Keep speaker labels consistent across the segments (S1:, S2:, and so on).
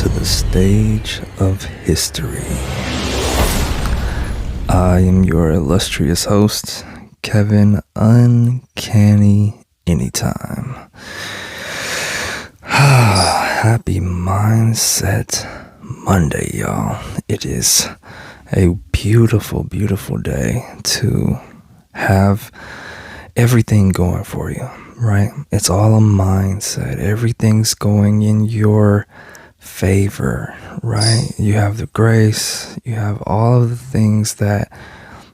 S1: to the stage of history. I am your illustrious host, Kevin Uncanny Anytime. Happy Mindset Monday, y'all. It is a beautiful, beautiful day to have everything going for you, right? It's all a mindset. Everything's going in your favor, right? You have the grace, you have all of the things that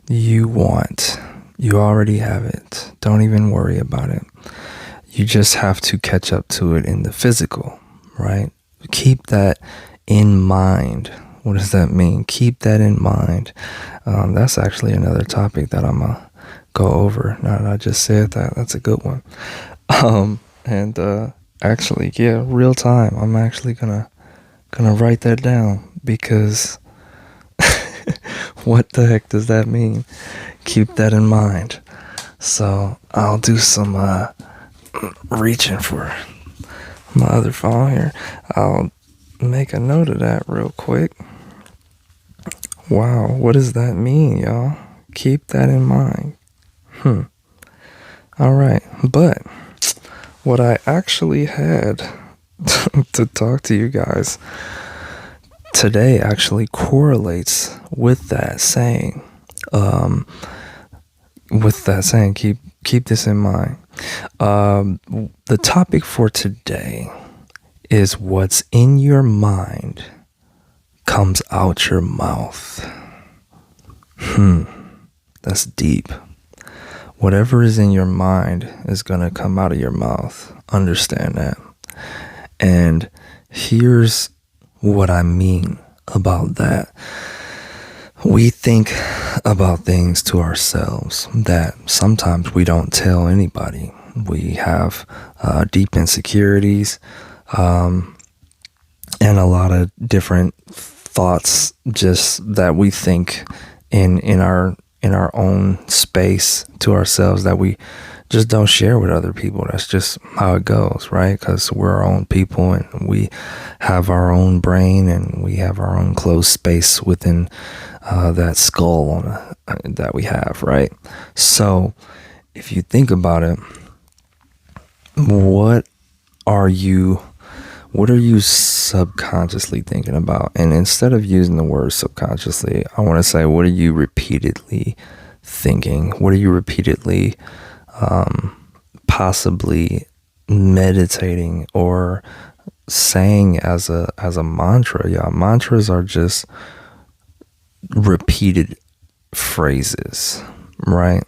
S1: you want. You already have it. Don't even worry about it. You just have to catch up to it in the physical, right? Keep that in mind. What does that mean? Keep that in mind. That's actually another topic that I'm gonna go over. Now that I just said that, that's a good one. Actually, yeah, real time. I'm actually gonna write that down because what the heck does that mean? Keep that in mind. So I'll do some reaching for my other phone here. I'll make a note of that real quick. Wow, what does that mean, y'all? Keep that in mind. All right, but what I actually had to talk to you guys today actually correlates with that saying. Keep this in mind. The topic for today is what's in your mind comes out your mouth. That's deep. Whatever is in your mind is going to come out of your mouth. Understand that. And here's what I mean about that. We think about things to ourselves that sometimes we don't tell anybody. We have deep insecurities and a lot of different thoughts just that we think in our own space to ourselves that we just don't share with other people. That's just how it goes, right? Because we're our own people and we have our own brain and we have our own closed space within that skull that we have, right? So if you think about it, what are you subconsciously thinking about? And instead of using the word subconsciously, I want to say, what are you repeatedly thinking? What are you repeatedly possibly meditating or saying as a mantra? Yeah, mantras are just repeated phrases, right?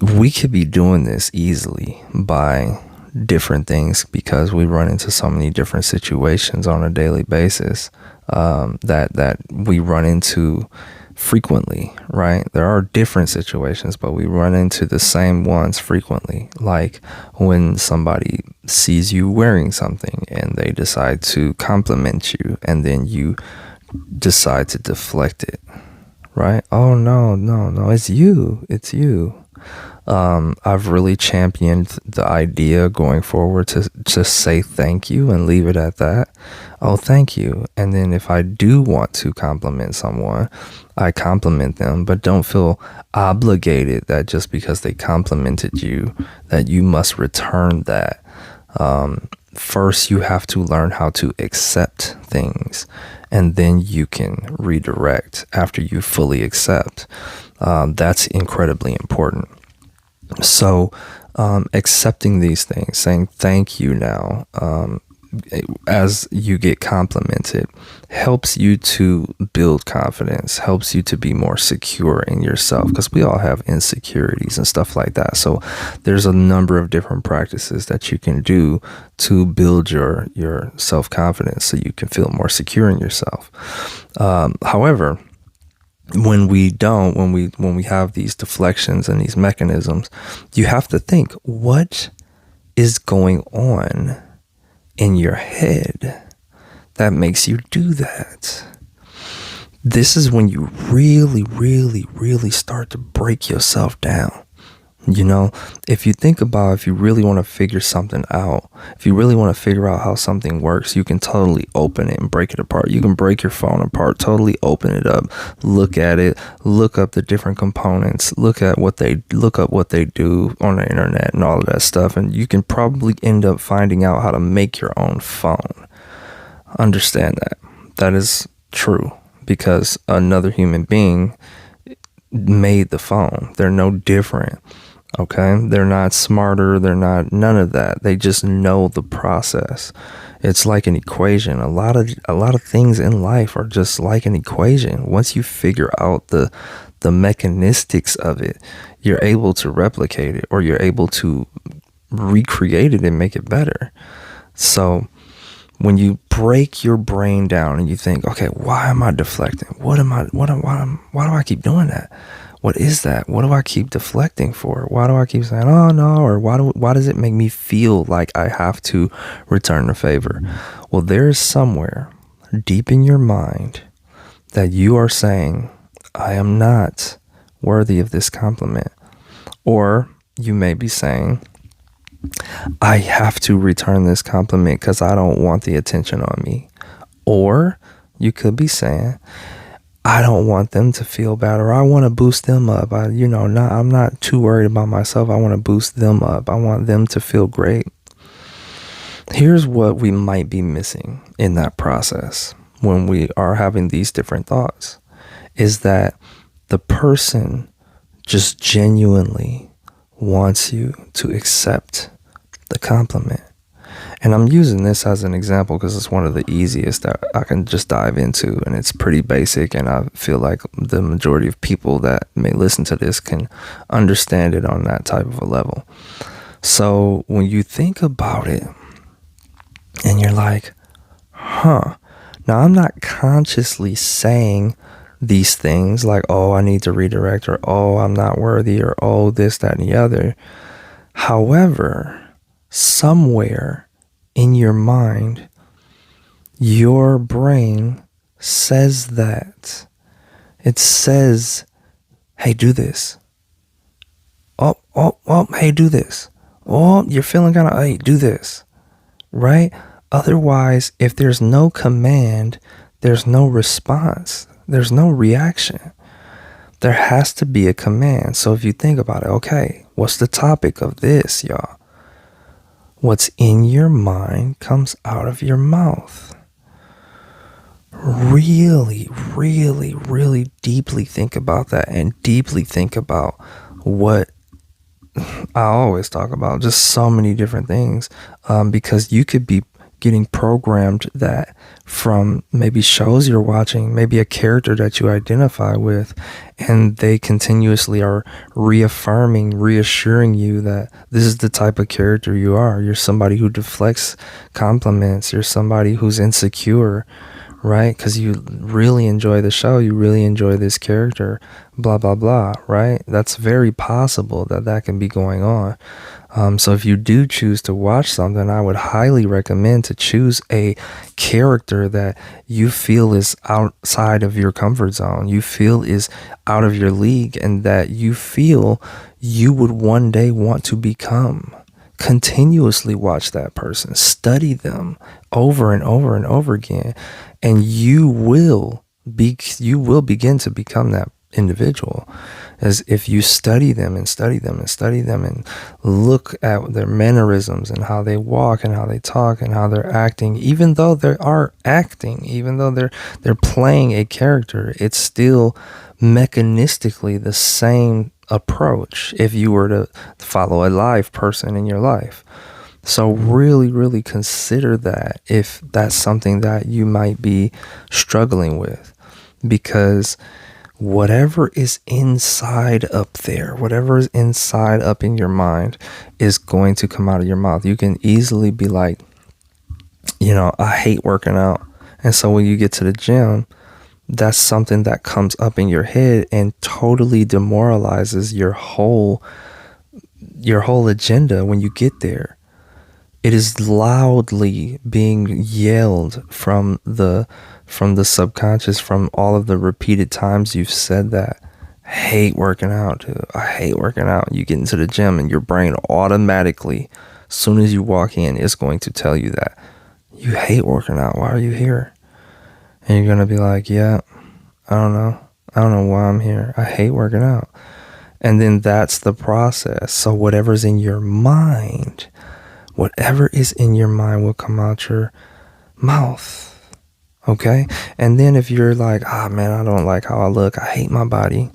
S1: We could be doing this easily by different things because we run into so many different situations on a daily basis that we run into frequently, right? There are different situations, but we run into the same ones frequently. Like when somebody sees you wearing something and they decide to compliment you and then you decide to deflect it, right? Oh, no, it's you. I've really championed the idea going forward to just say thank you and leave it at that. Oh, thank you. And then if I do want to compliment someone, I compliment them, but don't feel obligated that just because they complimented you, that you must return that. First, you have to learn how to accept things, and then you can redirect after you fully accept. That's incredibly important. So accepting these things, saying thank you now as you get complimented, helps you to build confidence, helps you to be more secure in yourself, because we all have insecurities and stuff like that. So there's a number of different practices that you can do to build your self-confidence so you can feel more secure in yourself. However, when we have these deflections and these mechanisms, you have to think, what is going on in your head that makes you do that? This is when you really, really, really start to break yourself down. You know, if you think about, if you really want to figure something out, if you really want to figure out how something works, you can totally open it and break it apart. You can break your phone apart, totally open it up, look at it, look up the different components, look up what they do on the internet and all of that stuff. And you can probably end up finding out how to make your own phone. Understand that. That is true, because another human being made the phone. They're no different. Okay, they're not smarter, they're not none of that. They just know the process. It's like an equation. A lot of things in life are just like an equation. Once you figure out the mechanistics of it, you're able to replicate it, or you're able to recreate it and make it better. So when you break your brain down and you think, okay, why am I deflecting? Why do I keep doing that? What is that? What do I keep deflecting for? Why do I keep saying, oh no? Or why does it make me feel like I have to return the favor? Well, there's somewhere deep in your mind that you are saying, I am not worthy of this compliment. Or you may be saying, I have to return this compliment because I don't want the attention on me. Or you could be saying, I don't want them to feel bad, or I want to boost them up. I'm not too worried about myself. I want to boost them up. I want them to feel great. Here's what we might be missing in that process when we are having these different thoughts, is that the person just genuinely wants you to accept the compliment. And I'm using this as an example because it's one of the easiest that I can just dive into, and it's pretty basic, and I feel like the majority of people that may listen to this can understand it on that type of a level. So when you think about it and you're like, now I'm not consciously saying these things like, oh, I need to redirect, or oh, I'm not worthy, or oh, this, that, and the other. However, somewhere in your mind, your brain says that. It says, hey, do this. Oh, hey, do this. Oh, you're feeling kind of, hey, do this. Right? Otherwise, if there's no command, there's no response. There's no reaction. There has to be a command. So if you think about it, okay, what's the topic of this, y'all? What's in your mind comes out of your mouth. Really, really, really deeply think about that, and deeply think about what I always talk about, just so many different things, because you could be getting programmed that from maybe shows you're watching, maybe a character that you identify with, and they continuously are reassuring you that this is the type of character you are. You're somebody who deflects compliments. You're somebody who's insecure, right? Because you really enjoy the show. You really enjoy this character, blah, blah, blah, right? That's very possible that can be going on. So if you do choose to watch something, I would highly recommend to choose a character that you feel is outside of your comfort zone, you feel is out of your league, and that you feel you would one day want to become. Continuously watch that person, study them over and over and over again, and you will begin to become that individual, as if you study them and study them and study them and look at their mannerisms and how they walk and how they talk and how they're acting. Even though they are acting, even though they're playing a character, it's still mechanistically the same approach if you were to follow a live person in your life. So really, really consider that if that's something that you might be struggling with, because whatever is inside up there, whatever is inside up in your mind is going to come out of your mouth. You can easily be like, I hate working out. And so when you get to the gym, that's something that comes up in your head and totally demoralizes your whole agenda when you get there. It is loudly being yelled from the subconscious, from all of the repeated times you've said that, Hate working out, dude. I hate working out. You get into the gym and your brain automatically, as soon as you walk in, it's going to tell you that you hate working out. Why are you here? And you're going to be like, yeah, I don't know. I don't know why I'm here. I hate working out. And then that's the process. So whatever is in your mind will come out your mouth. Okay? And then if you're like, man, I don't like how I look. I hate my body.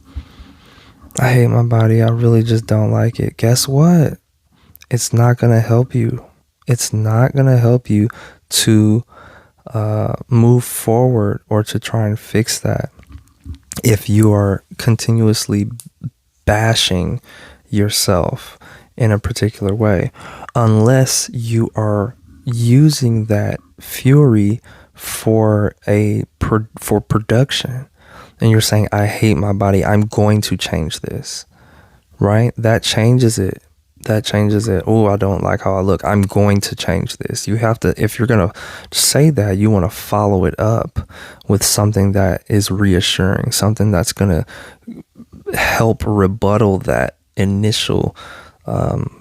S1: I really just don't like it. Guess what? It's not going to help you. It's not going to help you to move forward or to try and fix that if you are continuously bashing yourself in a particular way, unless you are using that fury for production, and you're saying, I hate my body, I'm going to change this, right? That changes it. Oh, I don't like how I look, I'm going to change this. You have to, if you're going to say that, you want to follow it up with something that is reassuring, something that's going to help rebuttal that initial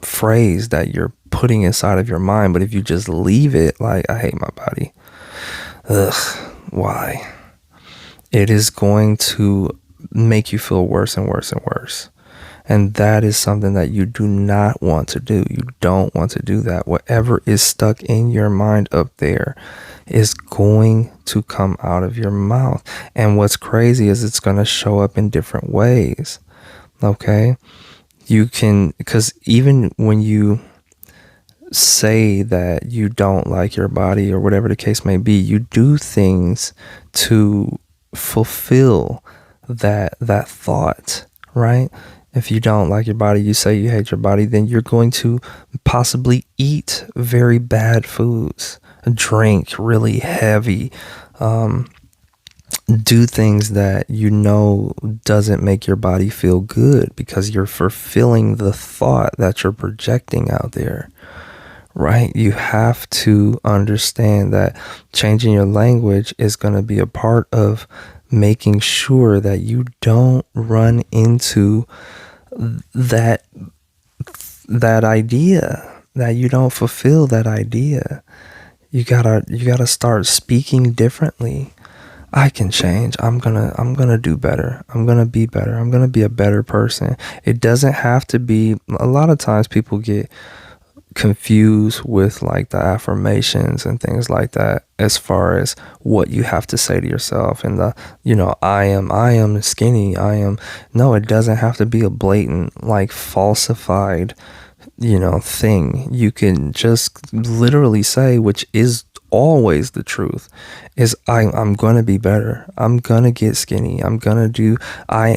S1: phrase that you're putting inside of your mind. But if you just leave it like, I hate my body, why? It is going to make you feel worse and worse and worse. And that is something that you do not want to do. You don't want to do that. Whatever is stuck in your mind up there is going to come out of your mouth. And what's crazy is it's going to show up in different ways. Okay? You can, because even when you say that you don't like your body or whatever the case may be, you do things to fulfill that thought, right? If you don't like your body, you say you hate your body, then you're going to possibly eat very bad foods, drink really heavy, do things that you know doesn't make your body feel good because you're fulfilling the thought that you're projecting out there, right? You have to understand that changing your language is going to be a part of making sure that you don't run into that idea, that you don't fulfill that idea. You gotta start speaking differently. I can change. I'm gonna do better. I'm gonna be better. I'm gonna be a better person. It doesn't have to be, a lot of times people get confused with like the affirmations and things like that as far as what you have to say to yourself, and the, I am skinny, no, it doesn't have to be a blatant, like, falsified thing. You can just literally say, which is always the truth, is I'm gonna be better, I'm gonna get skinny, I am going to, I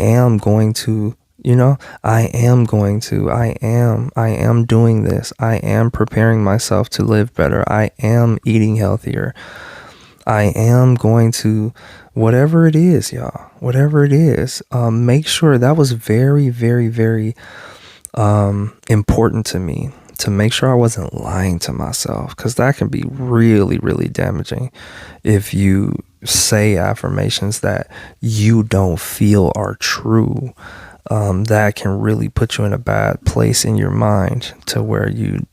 S1: am doing this. I am preparing myself to live better. I am eating healthier. I am going to, whatever it is, y'all, whatever it is, make sure that was very, very, very important to me, to make sure I wasn't lying to myself, because that can be really, really damaging if you say affirmations that you don't feel are true. That can really put you in a bad place in your mind, to where you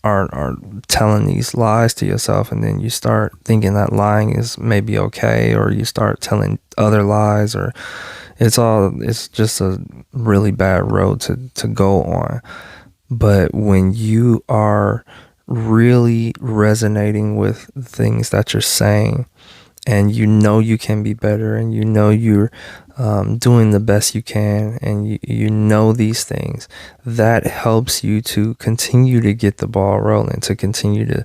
S1: are telling these lies to yourself, and then you start thinking that lying is maybe okay, or you start telling other lies, or it's just a really bad road to go on. But when you are really resonating with things that you're saying, and you can be better, and you're doing the best you can, and you know these things, that helps you to continue to get the ball rolling, to continue to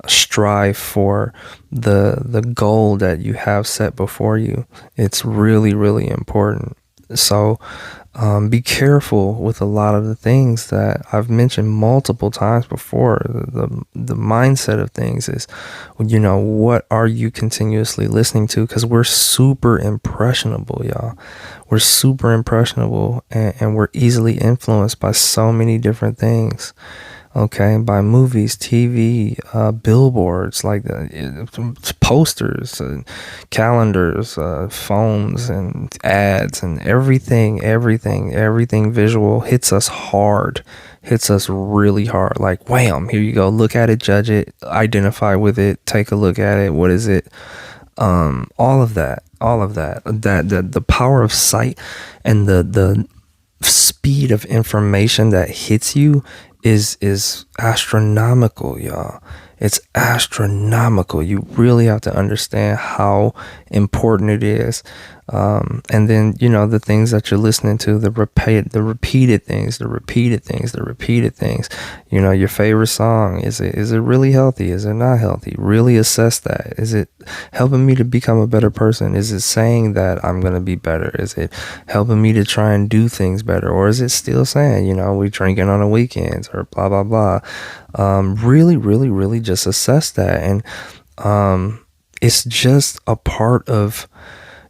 S1: strive for the goal that you have set before you. It's really, really important. So be careful with a lot of the things that I've mentioned multiple times before. The mindset of things is, what are you continuously listening to? Because we're super impressionable, y'all. We're super impressionable, and we're easily influenced by so many different things. okay, by movies, TV, billboards, like posters, calendars, phones, and ads, and everything visual hits us hard, hits us really hard. Like, wham, here you go, look at it, judge it, identify with it, take a look at it. What is it? All of that, the power of sight and the speed of information that hits you is astronomical, y'all. It's astronomical. You really have to understand how important it is. And then, the things that you're listening to, the repeated things, your favorite song, is it really healthy? Is it not healthy? Really assess that. Is it helping me to become a better person? Is it saying that I'm going to be better? Is it helping me to try and do things better? Or is it still saying, we drinking on the weekends or blah, blah, blah? Really, really, really just assess that. And it's just a part of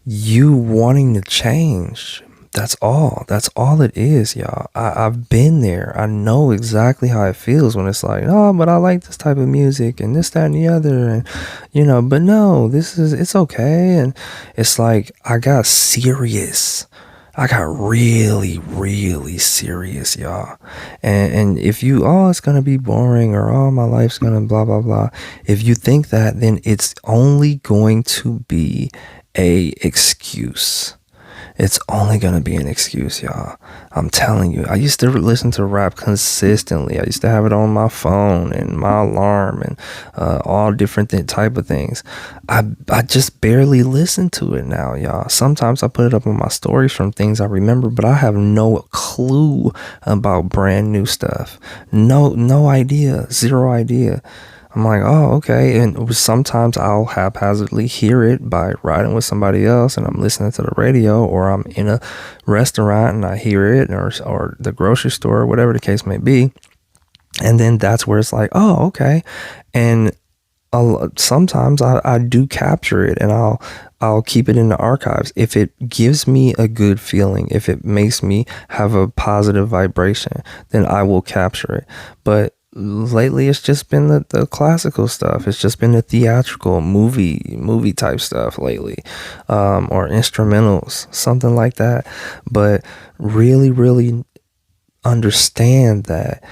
S1: you wanting to change. That's all it is, y'all. I've been there. I know exactly how it feels when it's like, oh, but I like this type of music and this, that, and the other, and but no, it's okay. And it's like, I got serious. I got really, really serious, y'all. And if it's gonna be boring, or my life's gonna blah, blah, blah. If you think that, then it's only going to be a excuse. It's only gonna be an excuse, y'all. I'm telling you. I used to listen to rap consistently. I used to have it on my phone and my alarm and all different type of things. I just barely listen to it now, y'all. Sometimes I put it up on my stories from things I remember, but I have no clue about brand new stuff. No idea. Zero idea. I'm like, oh, okay. And sometimes I'll haphazardly hear it by riding with somebody else, and I'm listening to the radio, or I'm in a restaurant and I hear it, or the grocery store, or whatever the case may be. And then that's where it's like, oh, okay. And sometimes I do capture it, and I'll keep it in the archives. If it gives me a good feeling, if it makes me have a positive vibration, then I will capture it. But lately it's just been the classical stuff. It's just been the theatrical movie type stuff lately, or instrumentals, something like that. But really, really understand that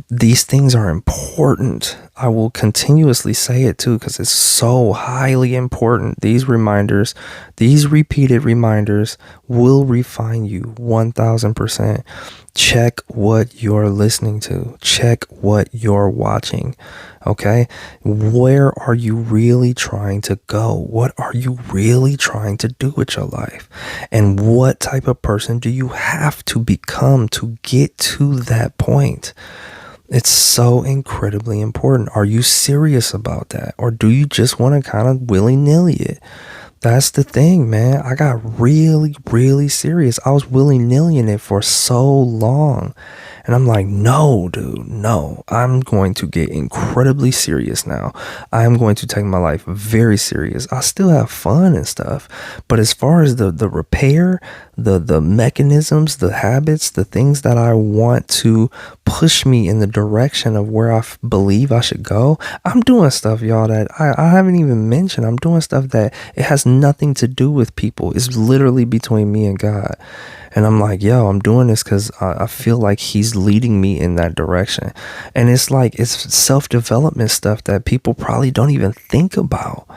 S1: these things are important. I will continuously say it too, because it's so highly important. These reminders, these repeated reminders will refine you 1000%. Check what you're listening to. Check what you're watching. Okay? Where are you really trying to go? What are you really trying to do with your life? And what type of person do you have to become to get to that point? It's so incredibly important. Are you serious about that? Or do you just want to kind of willy-nilly it? That's the thing, man. I got really, really serious. I was willy-nillying it for so long. And I'm like, no, dude, no. I'm going to get incredibly serious now. I'm going to take my life very serious. I still have fun and stuff. But as far as the repair, the mechanisms, the habits, the things that I want to push me in the direction of where I believe I should go, I'm doing stuff, y'all, that I haven't even mentioned. I'm doing stuff that it has nothing to do with people. It's literally between me and God. And I'm like, yo, I'm doing this because I feel like he's leading me in that direction. And it's like, it's self-development stuff that people probably don't even think about,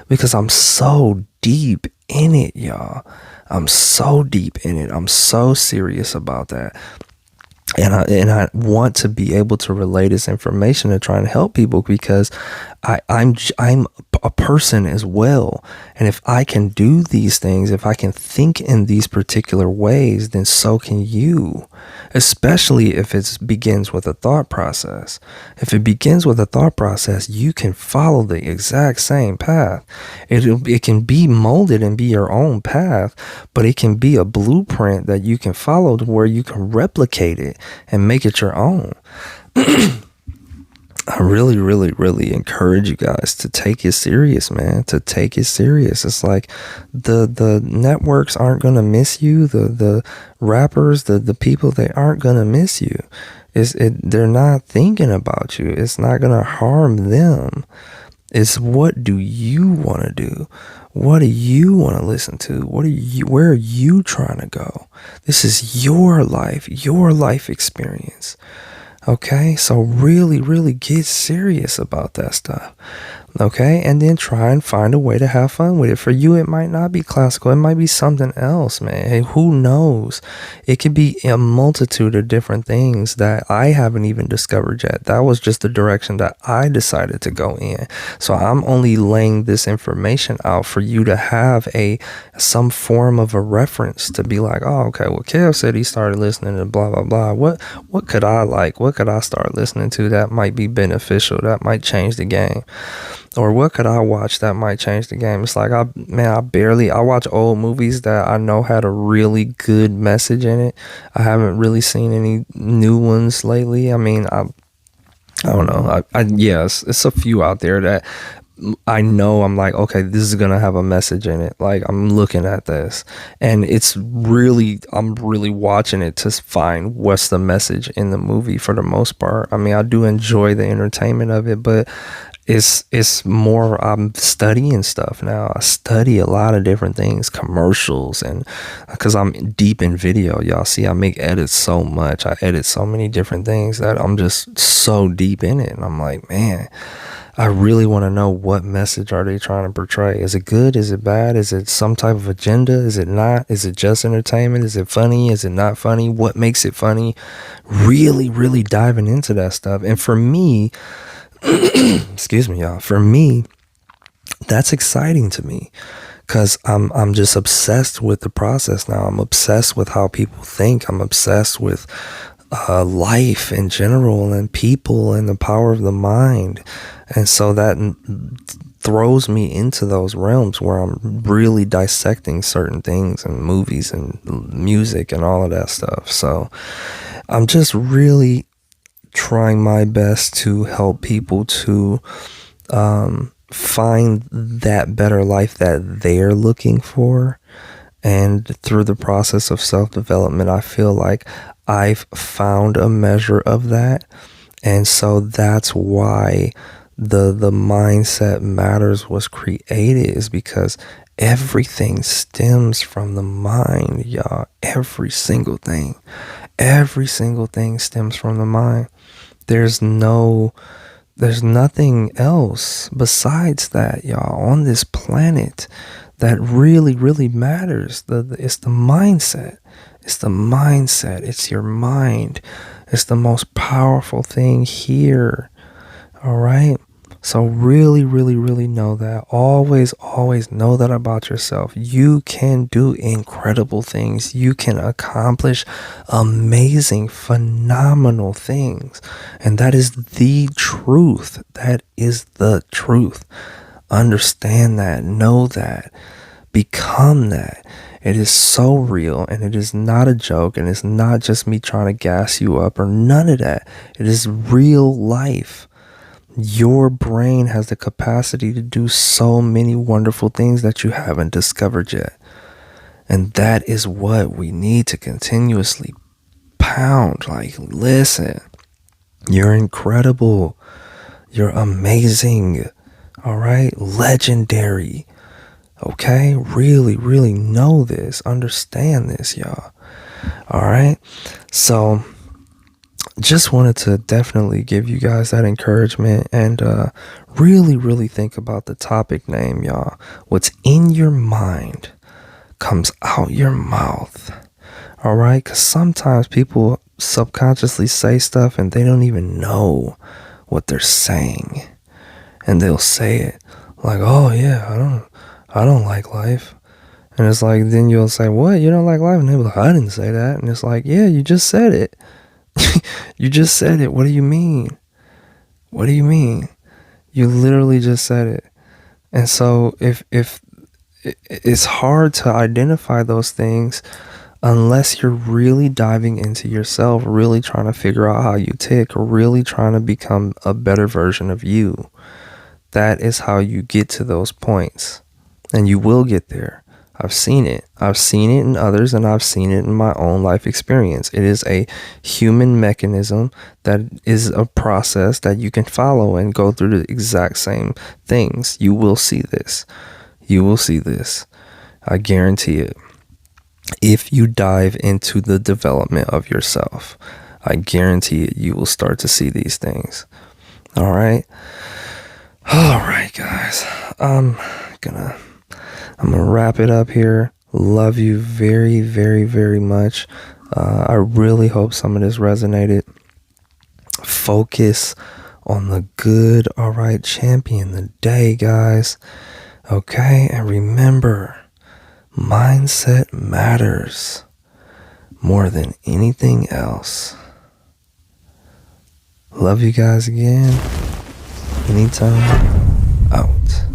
S1: because I'm so deep in it, y'all. I'm so deep in it. I'm so serious about that. And I want to be able to relay this information and try and help people, because I'm a person as well. And if I can do these things, if I can think in these particular ways, then so can you. Especially if it begins with a thought process. If it begins with a thought process, you can follow the exact same path. It can be molded and be your own path, but it can be a blueprint that you can follow to where you can replicate it and make it your own. I really, really, really encourage you guys to take it serious, man. To take it serious. It's like the networks aren't gonna miss you. The rappers, the people, they aren't gonna miss you. They're not thinking about you. It's not gonna harm them. It's what do you want to do? What do you want to listen to? Where are you trying to go? This is your life experience. Okay, so really, really get serious about that stuff. Okay, and then try and find a way to have fun with it. For you, it might not be classical, it might be something else, man. Hey, who knows? It could be a multitude of different things that I haven't even discovered yet. That was just the direction that I decided to go in. So I'm only laying this information out for you to have some form of a reference to be like, oh, okay, well, Kev said he started listening to blah blah blah. What could I like? What could I start listening to that might be beneficial? That might change the game. Or what could I watch that might change the game? It's like, I watch old movies that I know had a really good message in it. I haven't really seen any new ones lately. I mean, I don't know. Yes, it's a few out there that I know I'm like, okay, this is gonna have a message in it. Like, I'm looking at this, and I'm really watching it to find what's the message in the movie for the most part. I mean, I do enjoy the entertainment of it, but it's more, I'm studying stuff now. I study a lot of different things, commercials, and because I'm deep in video, y'all see, I make edits so much. I edit so many different things that I'm just so deep in it, and I'm like, man, I really want to know, what message are they trying to portray? Is it good? Is it bad? Is it some type of agenda? Is it not? Is it just entertainment? Is it funny? Is it not funny? What makes it funny? Really, really diving into that stuff. And for me, excuse me, y'all, for me, that's exciting to me, because I'm just obsessed with the process now. I'm obsessed with how people think. I'm obsessed with life in general, and people, and the power of the mind. And so that throws me into those realms where I'm really dissecting certain things, and movies and music and all of that stuff. So I'm just really trying my best to help people to find that better life that they're looking for. And through the process of self-development, I feel like I've found a measure of that. And so that's why the Mindset Matters was created, is because everything stems from the mind, y'all. Every single thing stems from the mind. There's nothing else besides that, y'all, on this planet that really, really matters. It's the mindset. It's the mindset. It's your mind. It's the most powerful thing here. All right. So really, really, really know that. Always, always know that about yourself. You can do incredible things. You can accomplish amazing, phenomenal things. And that is the truth. That is the truth. Understand that. Know that. Become that. It is so real, and it is not a joke, and it's not just me trying to gas you up or none of that. It is real life. Your brain has the capacity to do so many wonderful things that you haven't discovered yet. And that is what we need to continuously pound. Like, listen, you're incredible. You're amazing. All right? Legendary. Okay? Really, really know this. Understand this, y'all. All right? So just wanted to definitely give you guys that encouragement, and really, really think about the topic name, y'all. What's in your mind comes out your mouth. All right? Because sometimes people subconsciously say stuff and they don't even know what they're saying. And they'll say it like, oh yeah, I don't like life. And it's like, then you'll say, what? You don't like life? And they'll be like, I didn't say that. And it's like, yeah, you just said it. You just said it. What do you mean? What do you mean? You literally just said it. And so if it's hard to identify those things unless you're really diving into yourself, really trying to figure out how you tick, really trying to become a better version of you. That is how you get to those points. And you will get there. I've seen it. I've seen it in others, and I've seen it in my own life experience. It is a human mechanism that is a process that you can follow and go through the exact same things. You will see this. You will see this. I guarantee it. If you dive into the development of yourself, I guarantee it, you will start to see these things. All right. All right, guys. I'm gonna wrap it up here. Love you very, very, very much. I really hope some of this resonated. Focus on the good. All right, champion the day, guys. Okay, and remember, mindset matters more than anything else. Love you guys again. Anytime. Out.